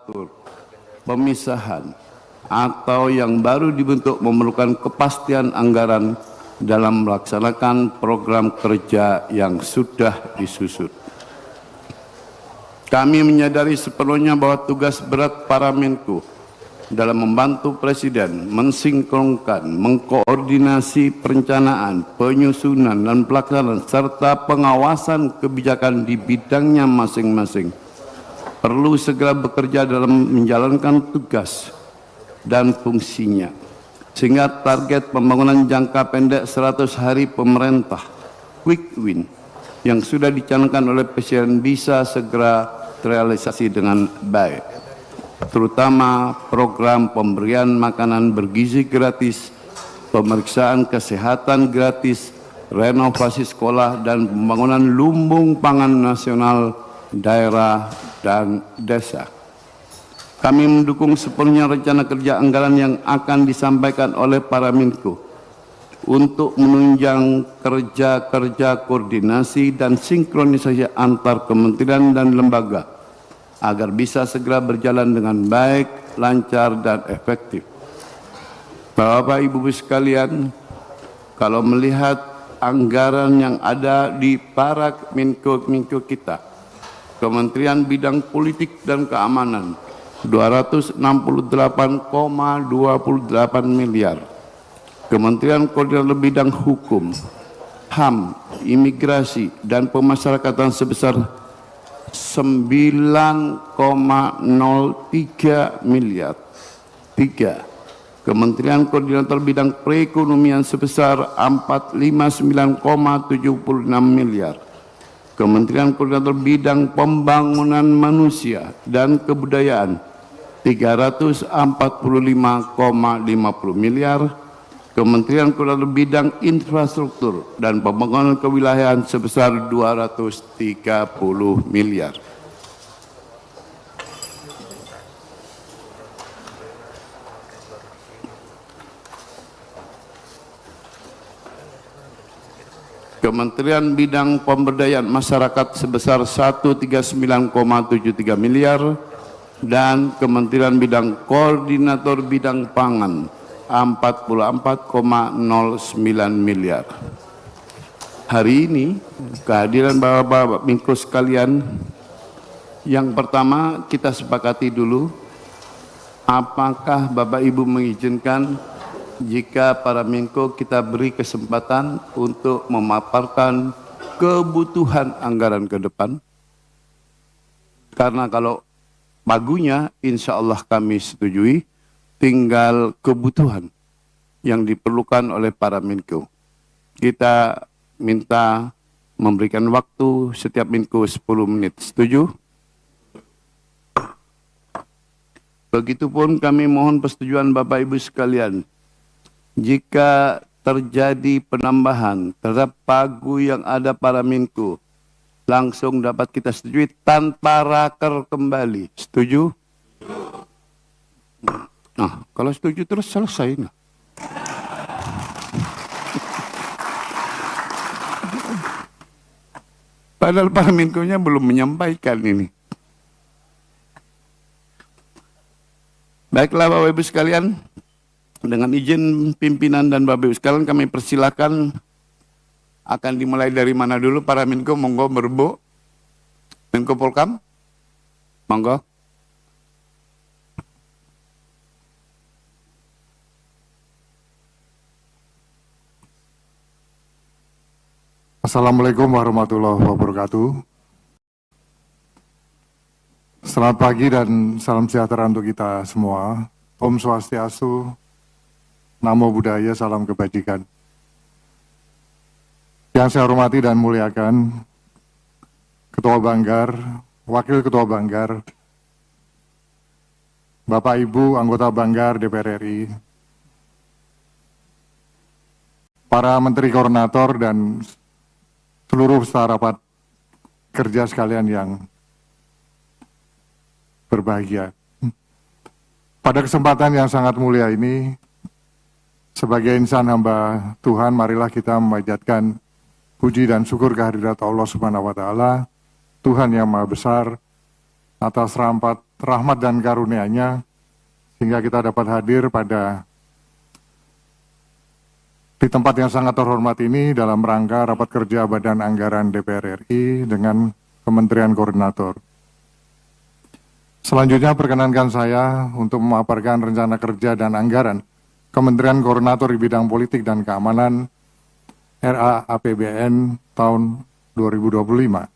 nomenklatur, pemisahan, atau yang baru dibentuk memerlukan kepastian anggaran dalam melaksanakan program kerja yang sudah disusun. Kami menyadari sepenuhnya bahwa tugas berat para Menko dalam membantu Presiden mensinkronkan, mengkoordinasi perencanaan, penyusunan, dan pelaksanaan, serta pengawasan kebijakan di bidangnya masing-masing, perlu segera bekerja dalam menjalankan tugas dan fungsinya, sehingga target pembangunan jangka pendek 100 hari pemerintah, quick win, yang sudah dicanangkan oleh Presiden bisa segera terrealisasi dengan baik, terutama program pemberian makanan bergizi gratis, pemeriksaan kesehatan gratis, renovasi sekolah, dan pembangunan lumbung pangan nasional daerah dan desa. Kami mendukung sepenuhnya rencana kerja anggaran yang akan disampaikan oleh para Menko untuk menunjang kerja-kerja koordinasi dan sinkronisasi antar kementerian dan lembaga agar bisa segera berjalan dengan baik, lancar, dan efektif. Bapak Ibu sekalian, kalau melihat anggaran yang ada di para Menko kita, Kementerian Bidang Politik dan Keamanan 268,28 miliar, Kementerian Koordinator Bidang Hukum, HAM, Imigrasi, dan Pemasyarakatan sebesar 9,03 miliar. 3. Kementerian Koordinator Bidang Perekonomian sebesar 459,76 miliar. Kementerian Koordinator Bidang Pembangunan Manusia dan Kebudayaan 345,50 miliar. Kementerian Koordinator Bidang Infrastruktur dan Pembangunan Kewilayahan sebesar 230 miliar. Kementerian Bidang Pemberdayaan Masyarakat sebesar 139,73 miliar dan Kementerian Bidang Koordinator Bidang Pangan 44,09 miliar. Hari ini kehadiran Bapak-Bapak Menko sekalian, yang pertama kita sepakati dulu, apakah Bapak Ibu mengizinkan jika para Menko kita beri kesempatan untuk memaparkan kebutuhan anggaran ke depan? Karena kalau pagunya insya Allah kami setujui, tinggal kebutuhan yang diperlukan oleh para Menko. Kita minta memberikan waktu setiap Menko 10 menit. Setuju? Begitupun kami mohon persetujuan Bapak Ibu sekalian. Jika terjadi penambahan terhadap pagu yang ada para Menko, langsung dapat kita setujui tanpa raker kembali. Setuju? Nah, kalau setuju terus selesai. Padahal para Menko-nya belum menyampaikan ini. Baiklah Bapak Ibu sekalian, dengan izin pimpinan dan Bapak Ibu sekalian kami persilakan, akan dimulai dari mana dulu para Menko, monggo berbu. Menko Polkam, monggo. Assalamualaikum warahmatullahi wabarakatuh. Selamat pagi dan salam sejahtera untuk kita semua. Om Swastiastu, Namo Buddhaya, salam kebajikan. Yang saya hormati dan muliakan Ketua Banggar, Wakil Ketua Banggar, Bapak Ibu anggota Banggar DPR RI, para Menteri Koordinator dan seluruh peserta rapat kerja sekalian yang berbahagia. Pada kesempatan yang sangat mulia ini, sebagai insan hamba Tuhan, marilah kita memanjatkan puji dan syukur kehadirat Allah Subhanahu wa Ta'ala, Tuhan yang Maha Besar, atas rahmat rahmat dan karunia-Nya sehingga kita dapat hadir di tempat yang sangat terhormat ini dalam rangka rapat kerja Badan Anggaran DPR RI dengan Kementerian Koordinator. Selanjutnya perkenankan saya untuk memaparkan rencana kerja dan anggaran Kementerian Koordinator di bidang politik dan keamanan RA APBN tahun 2025.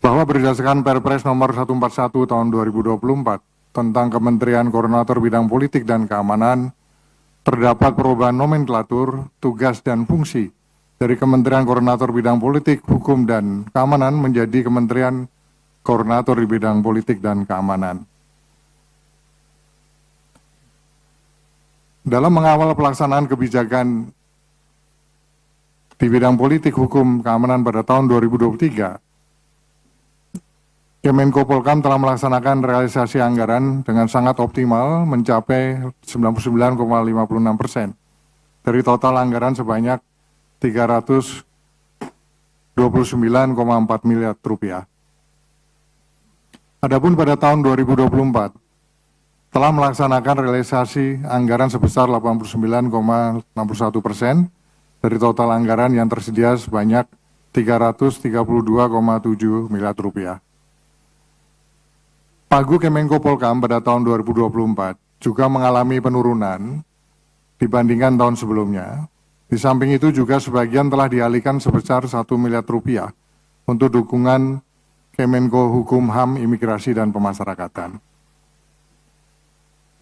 Bahwa berdasarkan Perpres nomor 141 tahun 2024 tentang Kementerian Koordinator bidang politik dan keamanan, terdapat perubahan nomenklatur, tugas, dan fungsi dari Kementerian Koordinator bidang politik, hukum, dan keamanan menjadi Kementerian Koordinator di bidang politik dan keamanan. Dalam mengawal pelaksanaan kebijakan di bidang politik, hukum, keamanan pada tahun 2023, Kemenko Polhukam telah melaksanakan realisasi anggaran dengan sangat optimal mencapai 99,56% dari total anggaran sebanyak 329,4 miliar rupiah. Adapun pada tahun 2024 telah melaksanakan realisasi anggaran sebesar 89,61% dari total anggaran yang tersedia sebanyak 332,7 miliar rupiah. Pagu Kemenko Polhukam pada tahun 2024 juga mengalami penurunan dibandingkan tahun sebelumnya. Di samping itu juga sebagian telah dialihkan sebesar 1 miliar rupiah untuk dukungan Kemenko Hukum, HAM, Imigrasi, dan Pemasyarakatan.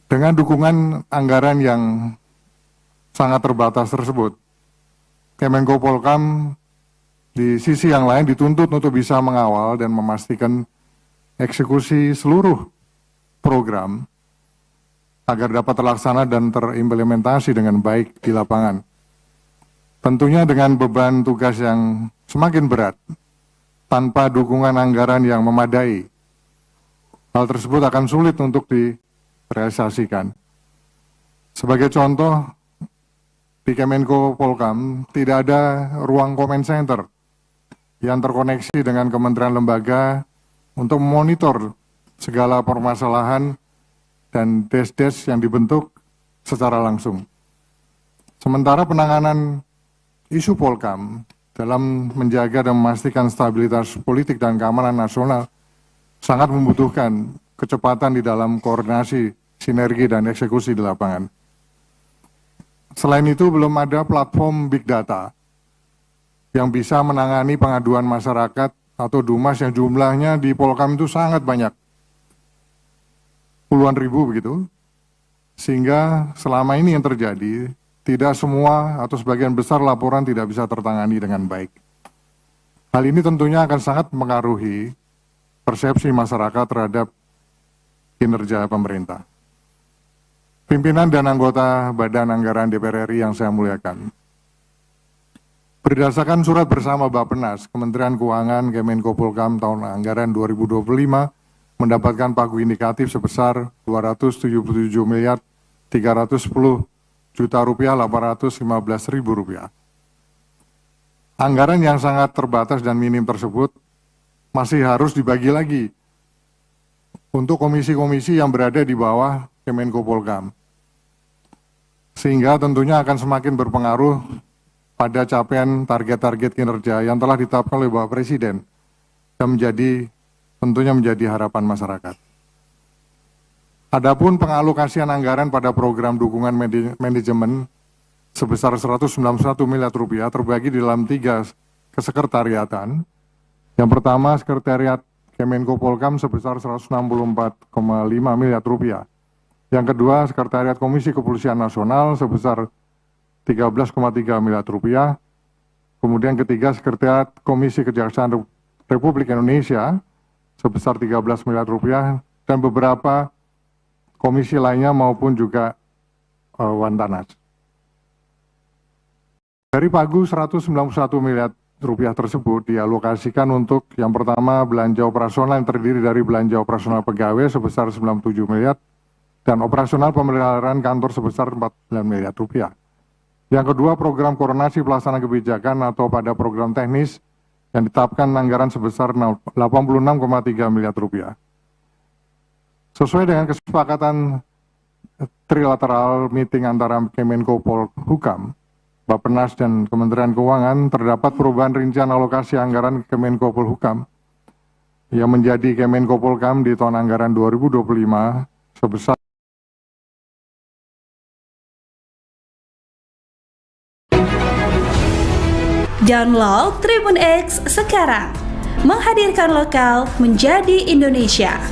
Dengan dukungan anggaran yang sangat terbatas tersebut, Kemenko Polhukam di sisi yang lain dituntut untuk bisa mengawal dan memastikan eksekusi seluruh program agar dapat terlaksana dan terimplementasi dengan baik di lapangan. Tentunya dengan beban tugas yang semakin berat, tanpa dukungan anggaran yang memadai, hal tersebut akan sulit untuk direalisasikan. Sebagai contoh, di Kemenko Polhukam tidak ada ruang comment center yang terkoneksi dengan kementerian lembaga untuk memonitor segala permasalahan dan des-des yang dibentuk secara langsung. Sementara penanganan isu Polhukam dalam menjaga dan memastikan stabilitas politik dan keamanan nasional sangat membutuhkan kecepatan di dalam koordinasi, sinergi, dan eksekusi di lapangan. Selain itu, belum ada platform big data yang bisa menangani pengaduan masyarakat atau Dumas yang jumlahnya di Polhukam itu sangat banyak, puluhan ribu begitu, sehingga selama ini yang terjadi, tidak semua atau sebagian besar laporan tidak bisa tertangani dengan baik. Hal ini tentunya akan sangat mengaruhi persepsi masyarakat terhadap kinerja pemerintah. Pimpinan dan anggota Badan Anggaran DPR RI yang saya muliakan, berdasarkan surat bersama Bappenas, Kementerian Keuangan, Kemenko Polhukam tahun anggaran 2025 mendapatkan pagu indikatif sebesar 277 miliar 310 juta rupiah 815 ribu rupiah. Anggaran yang sangat terbatas dan minim tersebut masih harus dibagi lagi untuk komisi-komisi yang berada di bawah Kemenko Polhukam, sehingga tentunya akan semakin berpengaruh pada capaian target-target kinerja yang telah ditetapkan oleh Bapak Presiden dan tentunya menjadi harapan masyarakat. Adapun pengalokasian anggaran pada program dukungan manajemen sebesar 191 miliar rupiah terbagi di dalam 3 kesekretariatan. Yang pertama, Sekretariat Kemenko Polhukam sebesar 164,5 miliar rupiah. Yang kedua, Sekretariat Komisi Kepolisian Nasional sebesar 13,3 miliar rupiah. Kemudian ketiga, Sekretariat Komisi Kejaksaan Republik Indonesia sebesar 13 miliar rupiah dan beberapa komisi lainnya maupun juga Wantanas. Dari pagu 191 miliar rupiah tersebut dialokasikan untuk yang pertama belanja operasional yang terdiri dari belanja operasional pegawai sebesar 97 miliar dan operasional pemeliharaan kantor sebesar 49 miliar rupiah. Yang kedua, program koordinasi pelaksanaan kebijakan atau pada program teknis yang ditetapkan anggaran sebesar 86,3 miliar rupiah. Sesuai dengan kesepakatan trilateral meeting antara Kemenko Polhukam, Bappenas dan Kementerian Keuangan, terdapat perubahan rincian alokasi anggaran Kemenko Polhukam yang menjadi Kemenko Polhukam di tahun anggaran 2025 sebesar Download Tribun X sekarang, menghadirkan lokal menjadi Indonesia.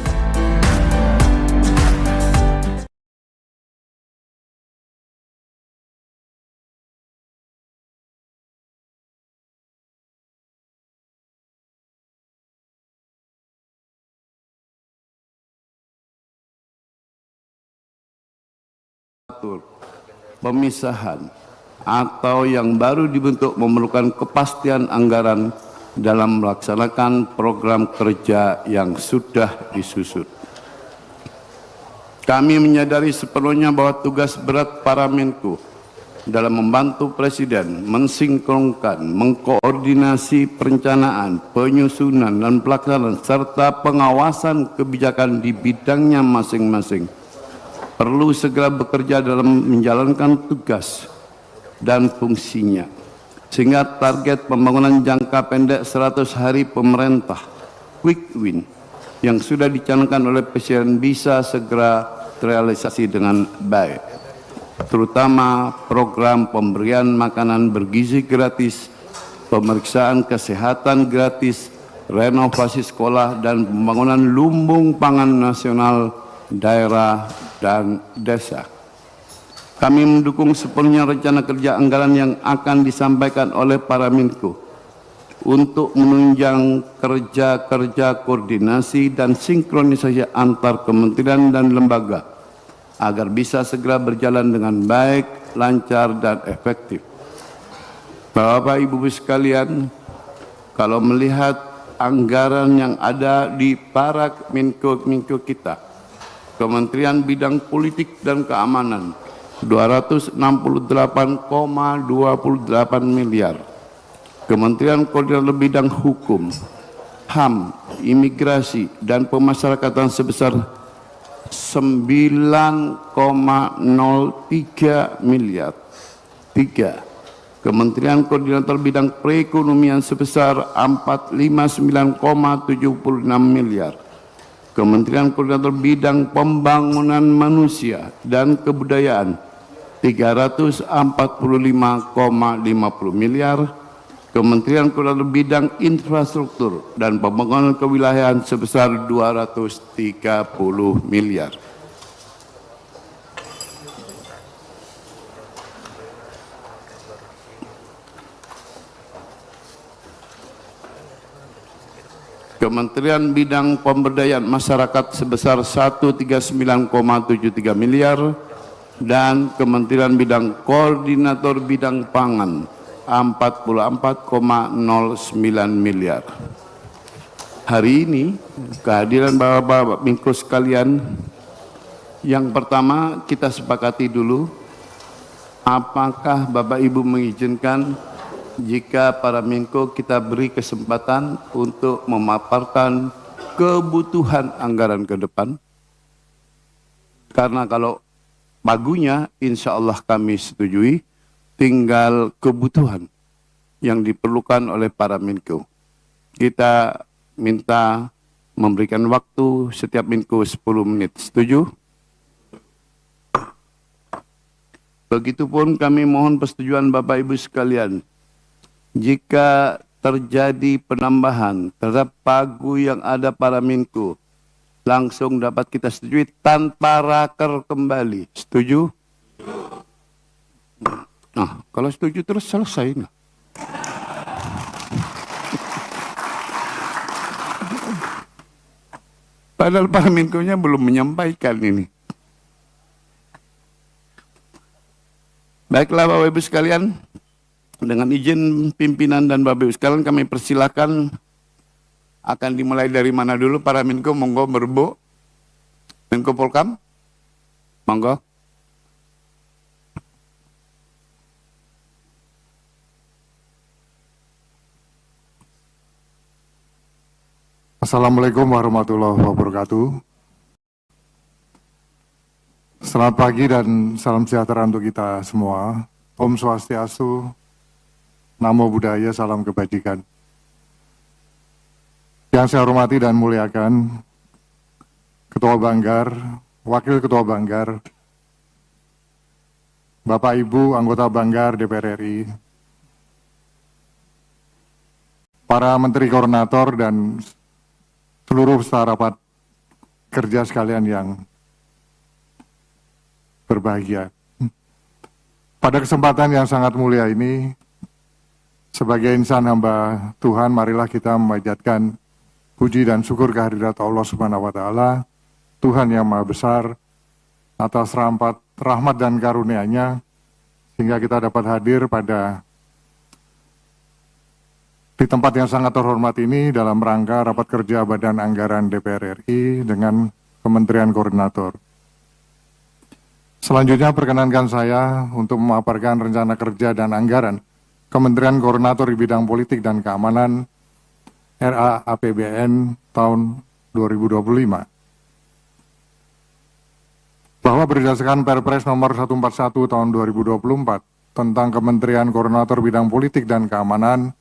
Pemisahan atau yang baru dibentuk memerlukan kepastian anggaran dalam melaksanakan program kerja yang sudah disusun. Kami menyadari sepenuhnya bahwa tugas berat para Menko dalam membantu Presiden mensinkronkan, mengkoordinasi perencanaan, penyusunan, dan pelaksanaan serta pengawasan kebijakan di bidangnya masing-masing perlu segera bekerja dalam menjalankan tugas dan fungsinya, sehingga target pembangunan jangka pendek 100 hari pemerintah quick win yang sudah dicanangkan oleh Presiden bisa segera terrealisasi dengan baik, terutama program pemberian makanan bergizi gratis, pemeriksaan kesehatan gratis, renovasi sekolah, dan pembangunan lumbung pangan nasional daerah dan desa. Kami mendukung sepenuhnya rencana kerja anggaran yang akan disampaikan oleh para Menko untuk menunjang kerja-kerja koordinasi dan sinkronisasi antar kementerian dan lembaga agar bisa segera berjalan dengan baik, lancar, dan efektif. Bapak Ibu sekalian, kalau melihat anggaran yang ada di para Menko kita, Kementerian Bidang Politik dan Keamanan 268,28 miliar. Kementerian Koordinator Bidang Hukum, HAM, Imigrasi, dan Pemasyarakatan sebesar 9,03 miliar. 3. Kementerian Koordinator Bidang Perekonomian sebesar 459,76 miliar. Kementerian Koordinator Bidang Pembangunan Manusia dan Kebudayaan 345,50 miliar, Kementerian Koordinator Bidang Infrastruktur dan Pembangunan Kewilayahan sebesar 230 miliar. Kementerian Bidang Pemberdayaan Masyarakat sebesar 139,73 miliar, dan Kementerian Bidang Koordinator Bidang Pangan 44,09 miliar. Hari ini kehadiran Bapak-Bapak Menko sekalian, yang pertama kita sepakati dulu, apakah Bapak Ibu mengizinkan jika para Menko kita beri kesempatan untuk memaparkan kebutuhan anggaran ke depan? Karena kalau pagunya insya Allah kami setujui, tinggal kebutuhan yang diperlukan oleh para Menko. Kita minta memberikan waktu setiap Menko 10 menit. Setuju? Begitupun kami mohon persetujuan Bapak Ibu sekalian. Jika terjadi penambahan terhadap pagu yang ada para Menko, langsung dapat kita setujui tanpa raker kembali. Setuju? Nah, kalau setuju terus selesai. Nah. Padahal para Menko-nya belum menyampaikan ini. Baiklah Bapak Ibu sekalian, dengan izin pimpinan dan Bapak Ibu sekalian, kami persilakan. Akan dimulai dari mana dulu para Menko? Monggo berbu. Menko Polkam, monggo. Assalamualaikum warahmatullahi wabarakatuh. Selamat pagi dan salam sejahtera untuk kita semua. Om Swastiastu, Namo Buddhaya, salam kebajikan. Yang saya hormati dan muliakan Ketua Banggar, Wakil Ketua Banggar, Bapak Ibu anggota Banggar DPR RI, para Menteri Koordinator dan seluruh peserta rapat kerja sekalian yang berbahagia. Pada kesempatan yang sangat mulia ini, sebagai insan hamba Tuhan, marilah kita memanjatkan puji dan syukur kehadirat Allah Subhanahu wa Ta'ala, Tuhan yang Maha Besar, atas rahmat dan karunia-Nya, sehingga kita dapat hadir di tempat yang sangat terhormat ini dalam rangka rapat kerja Badan Anggaran DPR RI dengan Kementerian Koordinator. Selanjutnya perkenankan saya untuk memaparkan rencana kerja dan anggaran Kementerian Koordinator di bidang politik dan keamanan RA APBN tahun 2025. Bahwa berdasarkan Perpres nomor 141 tahun 2024 tentang Kementerian Koordinator bidang politik dan keamanan,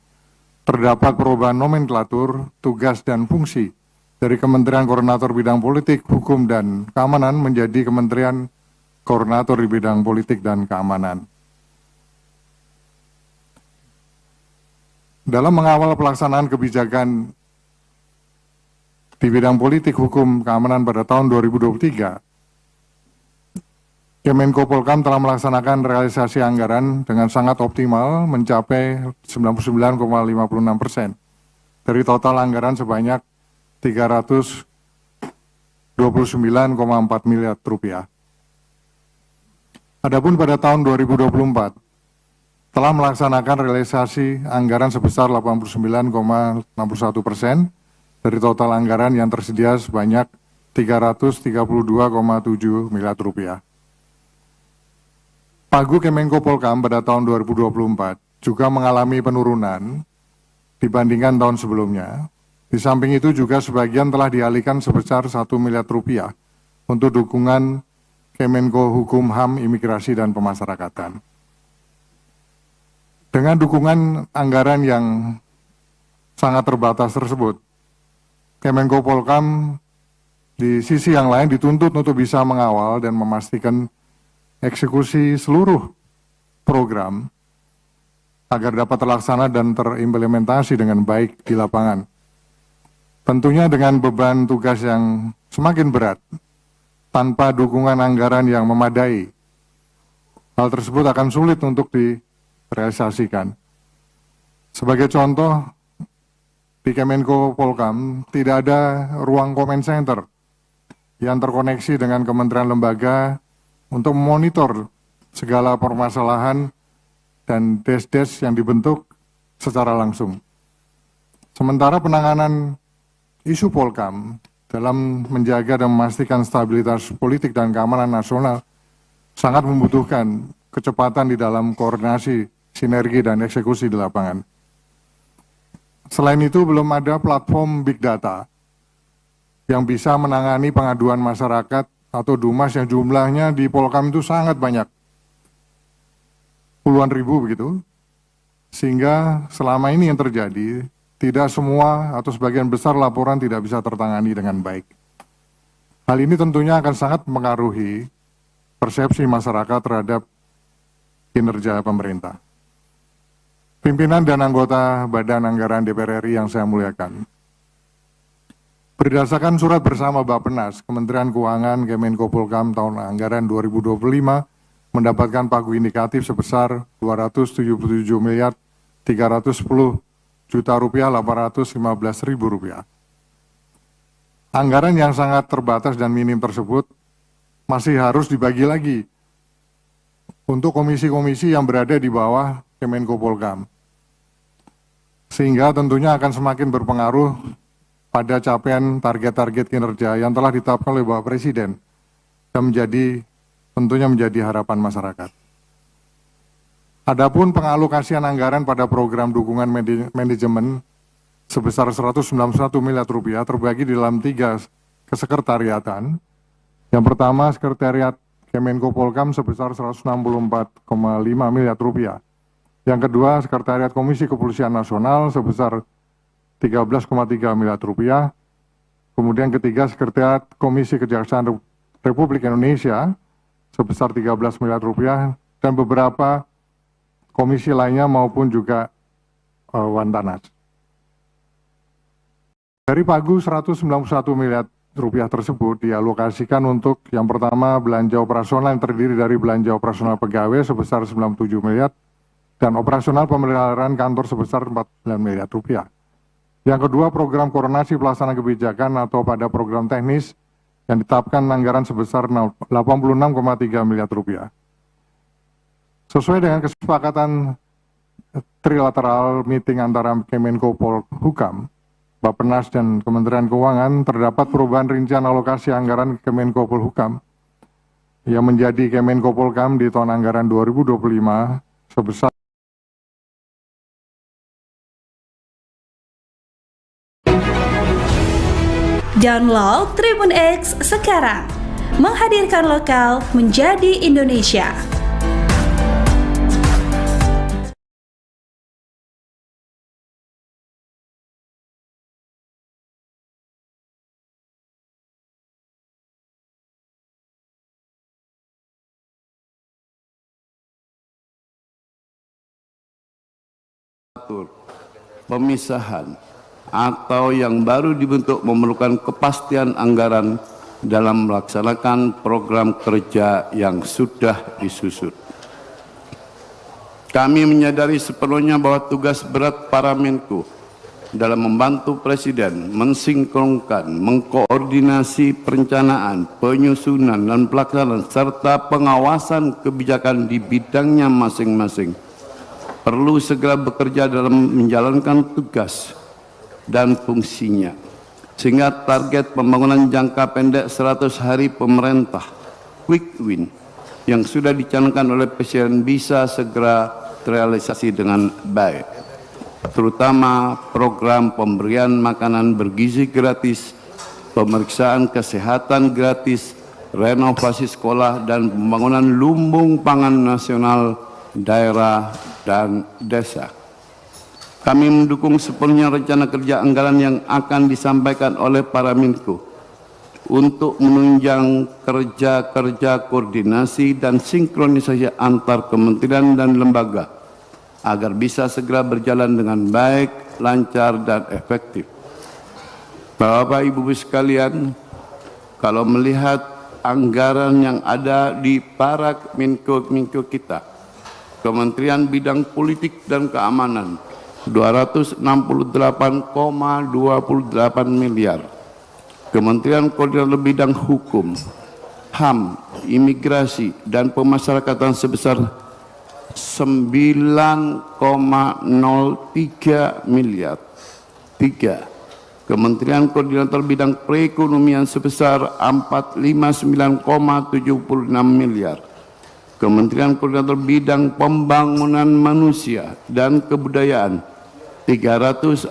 terdapat perubahan nomenklatur, tugas, dan fungsi dari Kementerian Koordinator bidang politik, hukum, dan keamanan menjadi Kementerian Koordinator di bidang politik dan keamanan. Dalam mengawal pelaksanaan kebijakan di bidang politik, hukum, keamanan pada tahun 2023, Kemenko Polhukam telah melaksanakan realisasi anggaran dengan sangat optimal mencapai 99,56% dari total anggaran sebanyak 329,4 miliar rupiah. Adapun pada tahun 2024 telah melaksanakan realisasi anggaran sebesar 89,61% dari total anggaran yang tersedia sebanyak 332,7 miliar rupiah. Pagu Kemenko Polhukam pada tahun 2024 juga mengalami penurunan dibandingkan tahun sebelumnya. Di samping itu juga sebagian telah dialihkan sebesar 1 miliar rupiah untuk dukungan Kemenko Hukum, HAM, Imigrasi, dan Pemasyarakatan. Dengan dukungan anggaran yang sangat terbatas tersebut, Kemenko Polhukam di sisi yang lain dituntut untuk bisa mengawal dan memastikan eksekusi seluruh program agar dapat terlaksana dan terimplementasi dengan baik di lapangan. Tentunya dengan beban tugas yang semakin berat, tanpa dukungan anggaran yang memadai, hal tersebut akan sulit untuk direalisasikan. Sebagai contoh, di Kemenko Polhukam tidak ada ruang comment center yang terkoneksi dengan kementerian lembaga untuk memonitor segala permasalahan dan desk-desk yang dibentuk secara langsung. Sementara penanganan isu Polhukam dalam menjaga dan memastikan stabilitas politik dan keamanan nasional sangat membutuhkan kecepatan di dalam koordinasi, sinergi, dan eksekusi di lapangan. Selain itu, belum ada platform Big Data yang bisa menangani pengaduan masyarakat atau Dumas yang jumlahnya di Polhukam itu sangat banyak, puluhan ribu begitu, sehingga selama ini yang terjadi, tidak semua atau sebagian besar laporan tidak bisa tertangani dengan baik. Hal ini tentunya akan sangat mempengaruhi persepsi masyarakat terhadap kinerja pemerintah. Pimpinan dan anggota Badan Anggaran DPR RI yang saya muliakan, berdasarkan surat bersama Bappenas, Kementerian Keuangan Kemenko Polhukam tahun anggaran 2025 mendapatkan pagu indikatif sebesar 277 miliar 310 juta rupiah 815 ribu rupiah. Anggaran yang sangat terbatas dan minim tersebut masih harus dibagi lagi untuk komisi-komisi yang berada di bawah Kemenko Polhukam, sehingga tentunya akan semakin berpengaruh pada capaian target-target kinerja yang telah ditetapkan oleh Bapak Presiden dan tentunya menjadi harapan masyarakat. Adapun pengalokasian anggaran pada program dukungan manajemen sebesar 191 miliar rupiah terbagi di dalam 3 kesekretariatan. Yang pertama, Sekretariat Kemenko Polkam sebesar 164,5 miliar rupiah. Yang kedua, Sekretariat Komisi Kepolisian Nasional sebesar 13,3 miliar rupiah. Kemudian ketiga, Sekretariat Komisi Kejaksaan Republik Indonesia sebesar 13 miliar rupiah dan beberapa komisi lainnya maupun juga Wantanas. Dari pagu 191 miliar rupiah tersebut dialokasikan untuk yang pertama belanja operasional yang terdiri dari belanja operasional pegawai sebesar 97 miliar dan operasional pemeliharaan kantor sebesar 49 miliar rupiah. Yang kedua, program koordinasi pelaksanaan kebijakan atau pada program teknis yang ditetapkan anggaran sebesar 86,3 miliar rupiah. Sesuai dengan kesepakatan trilateral meeting antara Kemenko Polhukam, Bappenas dan Kementerian Keuangan, terdapat perubahan rincian alokasi anggaran Kemenko Polhukam yang menjadi Kemenko Polkam di tahun anggaran 2025 sebesar Download Tribun X sekarang, menghadirkan lokal menjadi Indonesia. Pemisahan atau yang baru dibentuk memerlukan kepastian anggaran dalam melaksanakan program kerja yang sudah disusun. Kami menyadari sepenuhnya bahwa tugas berat para Menko dalam membantu Presiden mensinkronkan, mengkoordinasi perencanaan, penyusunan, dan pelaksanaan serta pengawasan kebijakan di bidangnya masing-masing perlu segera bekerja dalam menjalankan tugas dan fungsinya, sehingga target pembangunan jangka pendek 100 hari pemerintah quick win yang sudah dicanangkan oleh Presiden bisa segera terrealisasi dengan baik, terutama program pemberian makanan bergizi gratis, pemeriksaan kesehatan gratis, renovasi sekolah, dan pembangunan lumbung pangan nasional daerah dan desa. Kami mendukung sepenuhnya rencana kerja anggaran yang akan disampaikan oleh para Menko untuk menunjang kerja-kerja koordinasi dan sinkronisasi antar kementerian dan lembaga agar bisa segera berjalan dengan baik, lancar, dan efektif. Bapak Ibu sekalian, kalau melihat anggaran yang ada di para Menko kita, Kementerian Bidang Politik dan Keamanan 268,28 miliar. Kementerian Koordinator Bidang Hukum, HAM, Imigrasi, dan Pemasyarakatan sebesar 9,03 miliar. 3. Kementerian Koordinator Bidang Perekonomian sebesar 459,76 miliar. Kementerian Koordinator Bidang Pembangunan Manusia dan Kebudayaan 345,50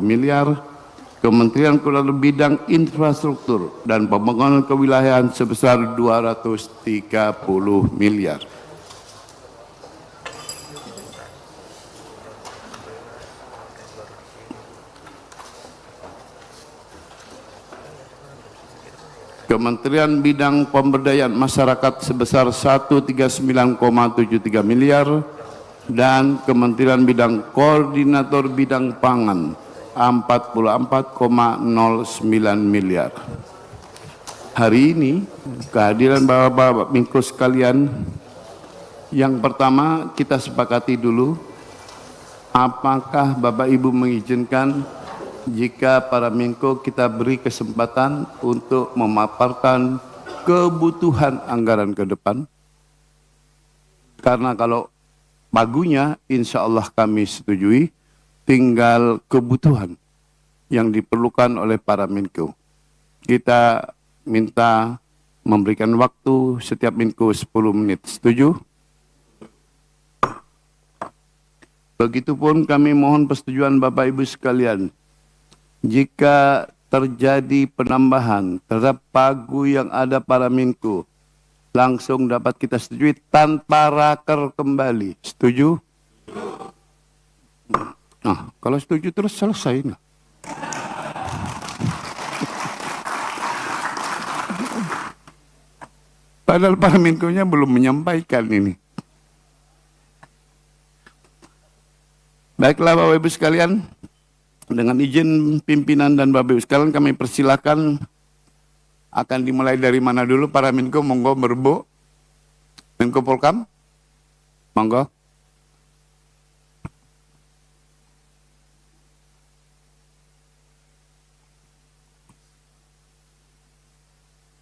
miliar. Kementerian Koordinator Bidang Infrastruktur dan Pembangunan Kewilayahan sebesar 230 miliar. Kementerian Bidang Pemberdayaan Masyarakat sebesar 139,73 miliar dan Kementerian Bidang Koordinator Bidang Pangan 44,09 miliar. Hari ini kehadiran Bapak-Bapak Menko sekalian, yang pertama kita sepakati dulu apakah Bapak Ibu mengizinkan jika para Menko kita beri kesempatan untuk memaparkan kebutuhan anggaran ke depan. Karena kalau pagunya insya Allah kami setujui, tinggal kebutuhan yang diperlukan oleh para Menko. Kita minta memberikan waktu setiap Menko 10 menit. Setuju? Begitupun kami mohon persetujuan Bapak Ibu sekalian. Jika terjadi penambahan terhadap pagu yang ada pada Menko, langsung dapat kita setujui tanpa raker kembali. Setuju? Nah, kalau setuju terus selesai. Nah. Padahal para Menko-nya belum menyampaikan ini. Baiklah Bapak Ibu sekalian, dengan izin pimpinan dan Bapak Ibu sekalian kami persilakan. Akan dimulai dari mana dulu para Menko? Monggo berbu. Menko Polkam, monggo.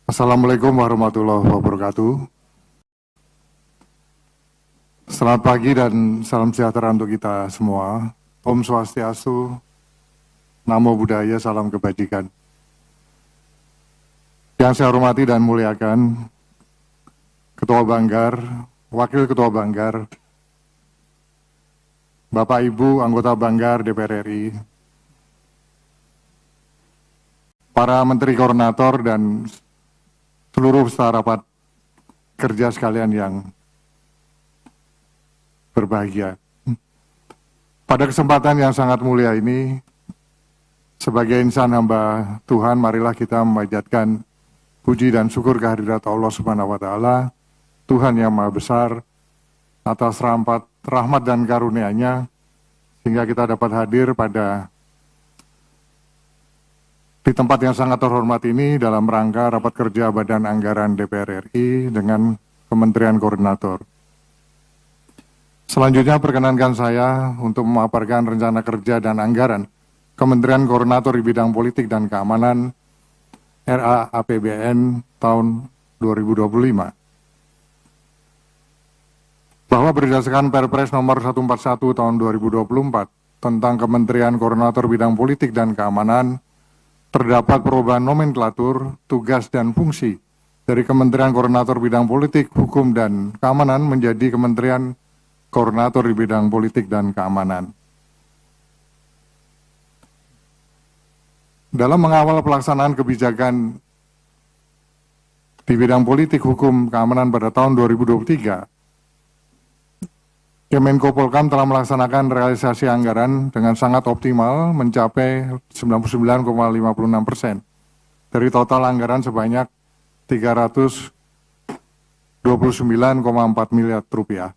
Assalamualaikum warahmatullahi wabarakatuh. Selamat pagi dan salam sejahtera untuk kita semua. Om Swastiastu, Namo Buddhaya, salam kebajikan. Yang saya hormati dan muliakan Ketua Banggar, Wakil Ketua Banggar, Bapak Ibu anggota Banggar DPR RI, para Menteri Koordinator dan seluruh peserta rapat kerja sekalian yang berbahagia. Pada kesempatan yang sangat mulia ini, sebagai insan hamba Tuhan, marilah kita memanjatkan puji dan syukur kehadirat Allah Subhanahu wa Ta'ala, Tuhan yang Maha Besar, atas rahmat dan karunia-Nya, sehingga kita dapat hadir di tempat yang sangat terhormat ini dalam rangka rapat kerja Badan Anggaran DPR RI dengan Kementerian Koordinator. Selanjutnya perkenankan saya untuk memaparkan rencana kerja dan anggaran Kementerian Koordinator di bidang politik dan keamanan RA APBN tahun 2025. Bahwa berdasarkan Perpres nomor 141 tahun 2024 tentang Kementerian Koordinator bidang politik dan keamanan, terdapat perubahan nomenklatur, tugas, dan fungsi dari Kementerian Koordinator Bidang Politik, Hukum, dan Keamanan menjadi Kementerian Koordinator di Bidang Politik dan Keamanan. Dalam mengawal pelaksanaan kebijakan di bidang politik, hukum, keamanan pada tahun 2023, Kemenko Polkam telah melaksanakan realisasi anggaran dengan sangat optimal mencapai 99,56% dari total anggaran sebanyak 329,4 miliar rupiah.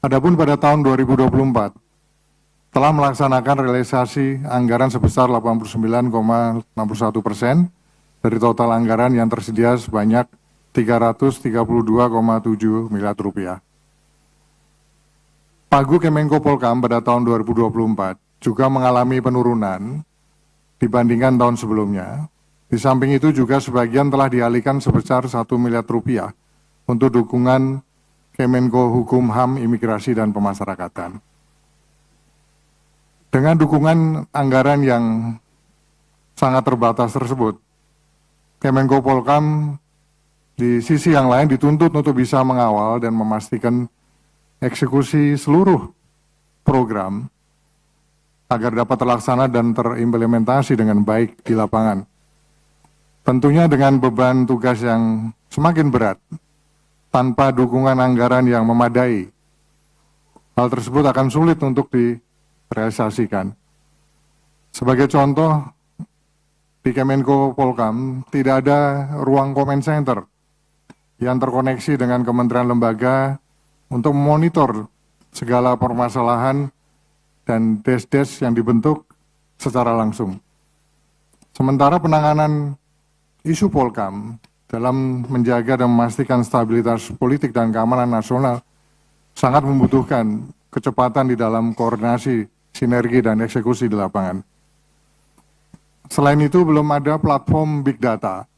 Adapun pada tahun 2024 telah melaksanakan realisasi anggaran sebesar 89,61% dari total anggaran yang tersedia sebanyak 332,7 miliar rupiah. Pagu Kemenko Polkam pada tahun 2024 juga mengalami penurunan dibandingkan tahun sebelumnya. Di samping itu juga sebagian telah dialihkan sebesar 1 miliar rupiah untuk dukungan Kemenko Hukum, HAM, Imigrasi, dan Pemasyarakatan. Dengan dukungan anggaran yang sangat terbatas tersebut, Kemenko Polkam di sisi yang lain dituntut untuk bisa mengawal dan memastikan eksekusi seluruh program agar dapat terlaksana dan terimplementasi dengan baik di lapangan. Tentunya dengan beban tugas yang semakin berat, tanpa dukungan anggaran yang memadai, hal tersebut akan sulit untuk direalisasikan. Sebagai contoh, di Kemenko Polkam tidak ada ruang comment center yang terkoneksi dengan kementerian lembaga untuk memonitor segala permasalahan dan des-des yang dibentuk secara langsung. Sementara penanganan isu Polkam dalam menjaga dan memastikan stabilitas politik dan keamanan nasional sangat membutuhkan kecepatan di dalam koordinasi, sinergi, dan eksekusi di lapangan. Selain itu, belum ada platform big data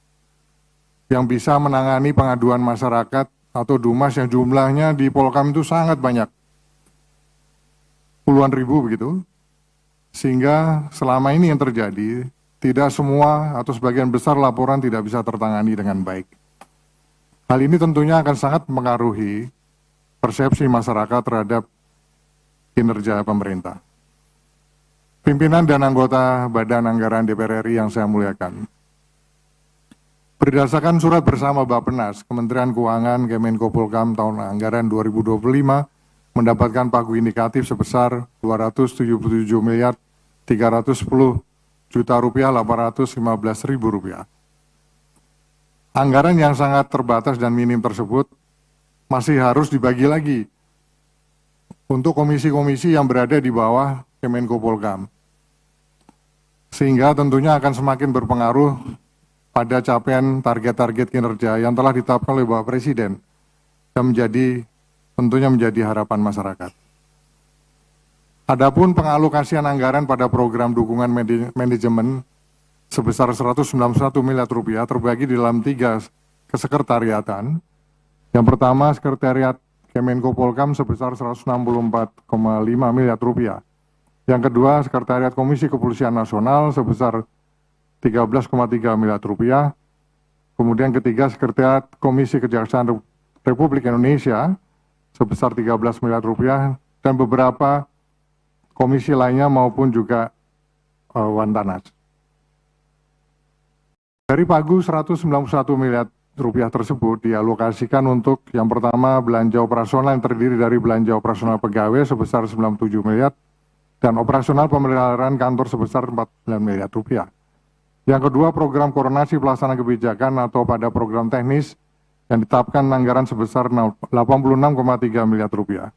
yang bisa menangani pengaduan masyarakat atau Dumas yang jumlahnya di Polkam itu sangat banyak, puluhan ribu begitu, sehingga selama ini yang terjadi, tidak semua atau sebagian besar laporan tidak bisa tertangani dengan baik. Hal ini tentunya akan sangat mengaruhi persepsi masyarakat terhadap kinerja pemerintah. Pimpinan dan anggota Badan Anggaran DPR RI yang saya muliakan. Berdasarkan surat bersama Bappenas, Kementerian Keuangan Kemenko Polhukam tahun anggaran 2025 mendapatkan pagu indikatif sebesar 277 miliar 310 juta rupiah 815 ribu rupiah. Anggaran yang sangat terbatas dan minim tersebut masih harus dibagi lagi untuk komisi-komisi yang berada di bawah Kemenko Polhukam. Sehingga tentunya akan semakin berpengaruh pada capaian target-target kinerja yang telah ditetapkan oleh Bapak Presiden dan tentunya menjadi harapan masyarakat. Adapun pengalokasian anggaran pada program dukungan manajemen sebesar 191 miliar rupiah terbagi di dalam 3 kesekretariatan. Yang pertama, Sekretariat Kemenko Polhukam sebesar 164,5 miliar rupiah. Yang kedua, Sekretariat Komisi Kepolisian Nasional sebesar 13,3 miliar rupiah. Kemudian ketiga, Sekretariat Komisi Kejaksaan Republik Indonesia sebesar 13 miliar rupiah dan beberapa komisi lainnya maupun juga Wantanas. Dari pagu 191 miliar rupiah tersebut dialokasikan untuk yang pertama belanja operasional yang terdiri dari belanja operasional pegawai sebesar 97 miliar dan operasional pemeliharaan kantor sebesar 49 miliar rupiah. Yang kedua, program koordinasi pelaksanaan kebijakan atau pada program teknis yang ditetapkan anggaran sebesar 86,3 miliar rupiah.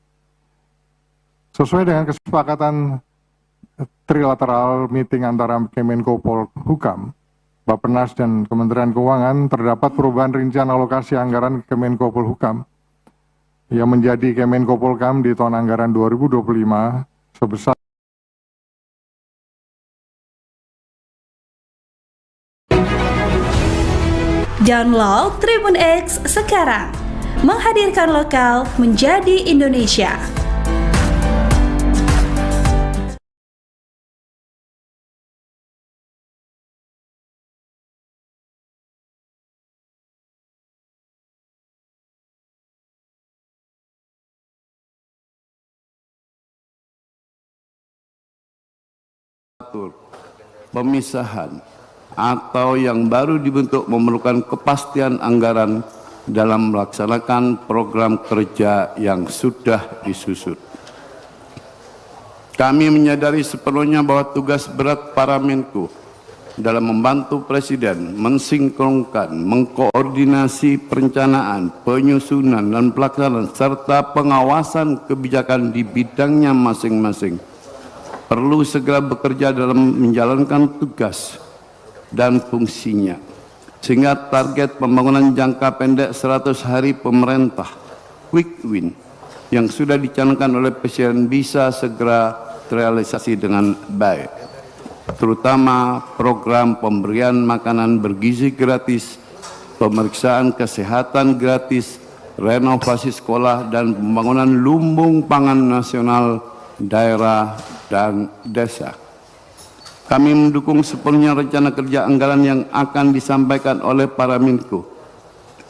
Sesuai dengan kesepakatan trilateral meeting antara Kemenko Polhukam, Bappenas dan Kementerian Keuangan, terdapat perubahan rincian alokasi anggaran Kemenko Polhukam yang menjadi Kemenko Polhukam di tahun anggaran 2025 sebesar Download Tribun X sekarang, menghadirkan lokal menjadi Indonesia. Pemisahan atau yang baru dibentuk memerlukan kepastian anggaran dalam melaksanakan program kerja yang sudah disusun. Kami menyadari sepenuhnya bahwa tugas berat para Menko dalam membantu Presiden mensinkronkan, mengkoordinasi perencanaan, penyusunan, dan pelaksanaan serta pengawasan kebijakan di bidangnya masing-masing perlu segera bekerja dalam menjalankan tugas dan fungsinya, sehingga target pembangunan jangka pendek 100 hari pemerintah quick win yang sudah dicanangkan oleh Presiden bisa segera terrealisasi dengan baik, terutama program pemberian makanan bergizi gratis, pemeriksaan kesehatan gratis, renovasi sekolah, dan pembangunan lumbung pangan nasional daerah dan desa. Kami mendukung sepenuhnya rencana kerja anggaran yang akan disampaikan oleh para Menko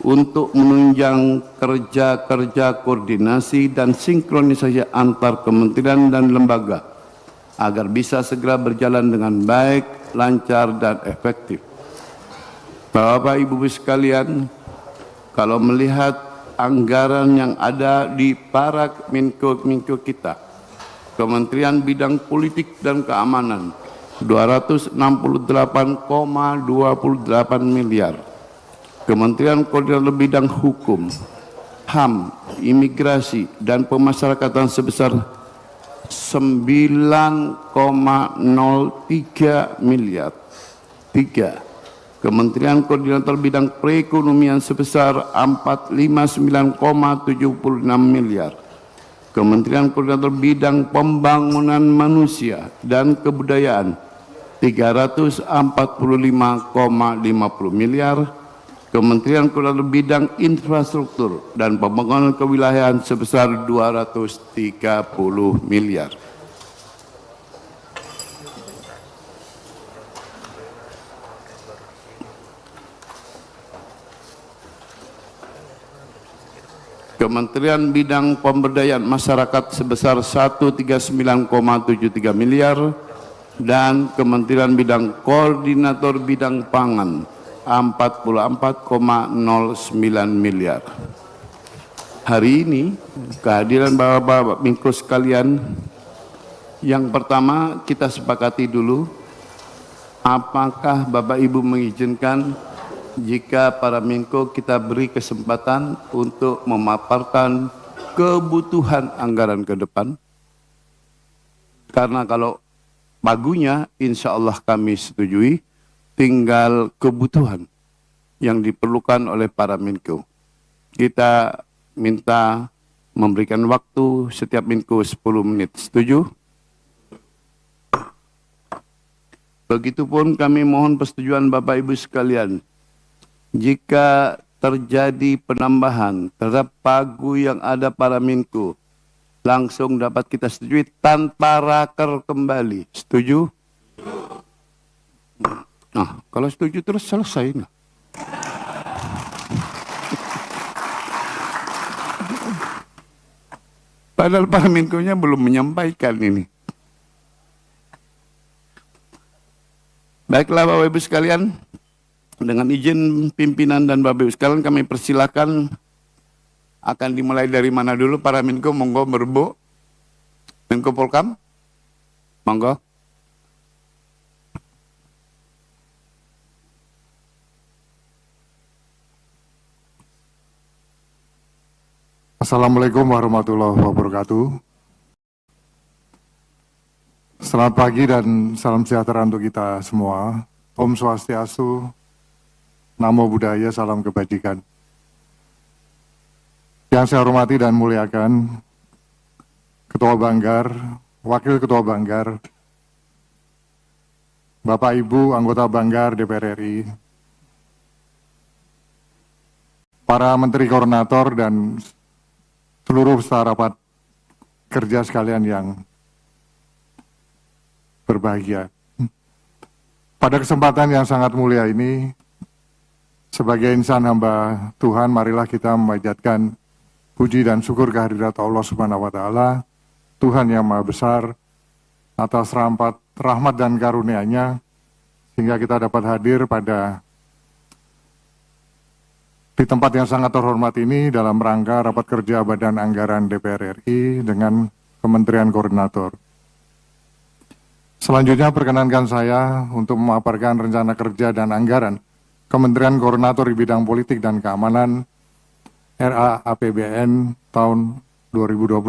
untuk menunjang kerja-kerja koordinasi dan sinkronisasi antar kementerian dan lembaga agar bisa segera berjalan dengan baik, lancar, dan efektif. Bapak Ibu sekalian, kalau melihat anggaran yang ada di para Menko kita, Kementerian Bidang Politik dan Keamanan 268,28 miliar. Kementerian Koordinator Bidang Hukum, HAM, Imigrasi, dan Pemasyarakatan sebesar 9,03 miliar. 3. Kementerian Koordinator Bidang Perekonomian sebesar 459,76 miliar. Kementerian Koordinator Bidang Pembangunan Manusia dan Kebudayaan 345,50 miliar. Kementerian Koordinator Bidang Infrastruktur dan Pembangunan Kewilayahan sebesar 230 miliar. Kementerian Bidang Pemberdayaan Masyarakat sebesar 139,73 miliar dan Kementerian Bidang Koordinator Bidang Pangan 44,09 miliar. Hari ini kehadiran Bapak-Bapak Menko sekalian, yang pertama kita sepakati dulu, apakah Bapak Ibu mengizinkan jika para Menko kita beri kesempatan untuk memaparkan kebutuhan anggaran ke depan? Karena kalau pagunya insya Allah kami setujui, tinggal kebutuhan yang diperlukan oleh para Menko. Kita minta memberikan waktu setiap Menko 10 menit. Setuju? Begitupun kami mohon persetujuan Bapak Ibu sekalian. Jika terjadi penambahan terhadap pagu yang ada para Menko, langsung dapat kita setujui tanpa raker kembali. Setuju? Nah, kalau setuju terus selesai. Nah. Padahal para Menko-nya belum menyampaikan ini. Baiklah Bapak Ibu sekalian, dengan izin pimpinan dan Bapak Ibu sekalian kami persilakan, akan dimulai dari mana dulu para Menko, monggo berbu. Menko Polkam, monggo. Assalamualaikum warahmatullahi wabarakatuh. Selamat pagi dan salam sejahtera untuk kita semua. Om Swastiastu, Namo Buddhaya, salam kebajikan. Yang saya hormati dan muliakan Ketua Banggar, Wakil Ketua Banggar, Bapak Ibu anggota Banggar DPR RI, para Menteri Koordinator dan seluruh peserta rapat kerja sekalian yang berbahagia. Pada kesempatan yang sangat mulia ini, sebagai insan hamba Tuhan, marilah kita memanjatkan puji dan syukur kehadirat Allah Subhanahu wa Ta'ala, Tuhan yang Maha Besar, atas rahmat dan karunia-Nya, sehingga kita dapat hadir di tempat yang sangat terhormat ini dalam rangka rapat kerja Badan Anggaran DPR RI dengan Kementerian Koordinator. Selanjutnya perkenankan saya untuk memaparkan rencana kerja dan anggaran Kementerian Koordinator di bidang politik dan keamanan RA APBN tahun 2025.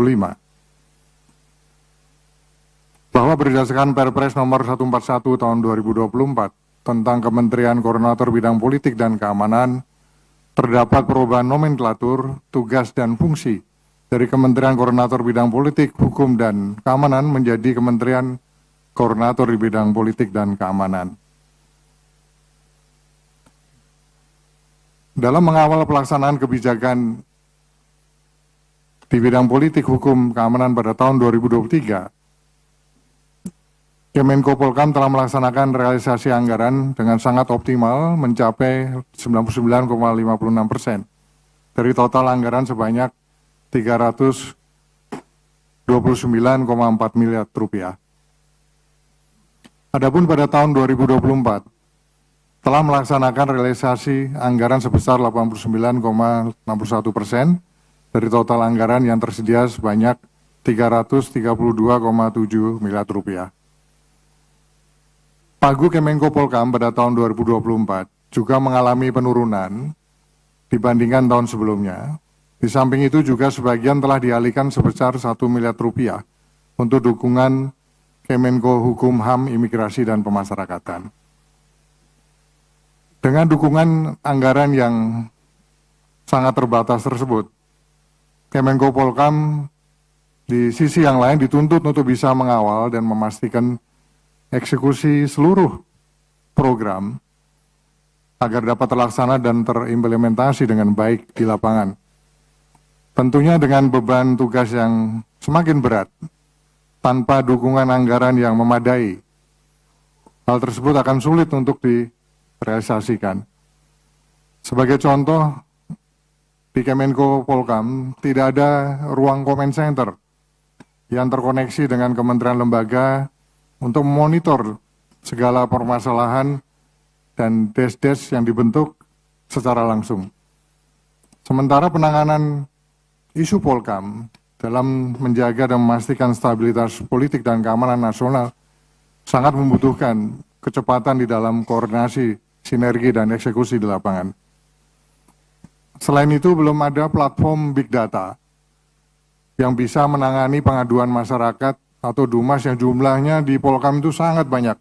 Bahwa berdasarkan Perpres nomor 141 tahun 2024 tentang Kementerian Koordinator bidang politik dan keamanan, terdapat perubahan nomenklatur, tugas, dan fungsi dari Kementerian Koordinator bidang politik, hukum, dan keamanan menjadi Kementerian Koordinator di bidang politik dan keamanan. Dalam mengawal pelaksanaan kebijakan di bidang politik, hukum, keamanan pada tahun 2023, Kemenko Polkam telah melaksanakan realisasi anggaran dengan sangat optimal mencapai 99,56% dari total anggaran sebanyak 329,4 miliar rupiah. Adapun pada tahun 2024 telah melaksanakan realisasi anggaran sebesar 89,61% dari total anggaran yang tersedia sebanyak 332,7 miliar rupiah. Pagu Kemenko Polkam pada tahun 2024 juga mengalami penurunan dibandingkan tahun sebelumnya. Di samping itu juga sebagian telah dialihkan sebesar 1 miliar rupiah untuk dukungan Kemenko Hukum, HAM, Imigrasi, dan Pemasyarakatan. Dengan dukungan anggaran yang sangat terbatas tersebut, Kemenko Polkam di sisi yang lain dituntut untuk bisa mengawal dan memastikan eksekusi seluruh program agar dapat terlaksana dan terimplementasi dengan baik di lapangan. Tentunya dengan beban tugas yang semakin berat, tanpa dukungan anggaran yang memadai, hal tersebut akan sulit untuk direalisasikan. Sebagai contoh, di Kemenko Polkam tidak ada ruang comment center yang terkoneksi dengan kementerian lembaga untuk memonitor segala permasalahan dan des-des yang dibentuk secara langsung. Sementara penanganan isu Polkam dalam menjaga dan memastikan stabilitas politik dan keamanan nasional sangat membutuhkan kecepatan di dalam koordinasi, sinergi, dan eksekusi di lapangan. Selain itu, belum ada platform big data yang bisa menangani pengaduan masyarakat atau Dumas yang jumlahnya di Polkam itu sangat banyak,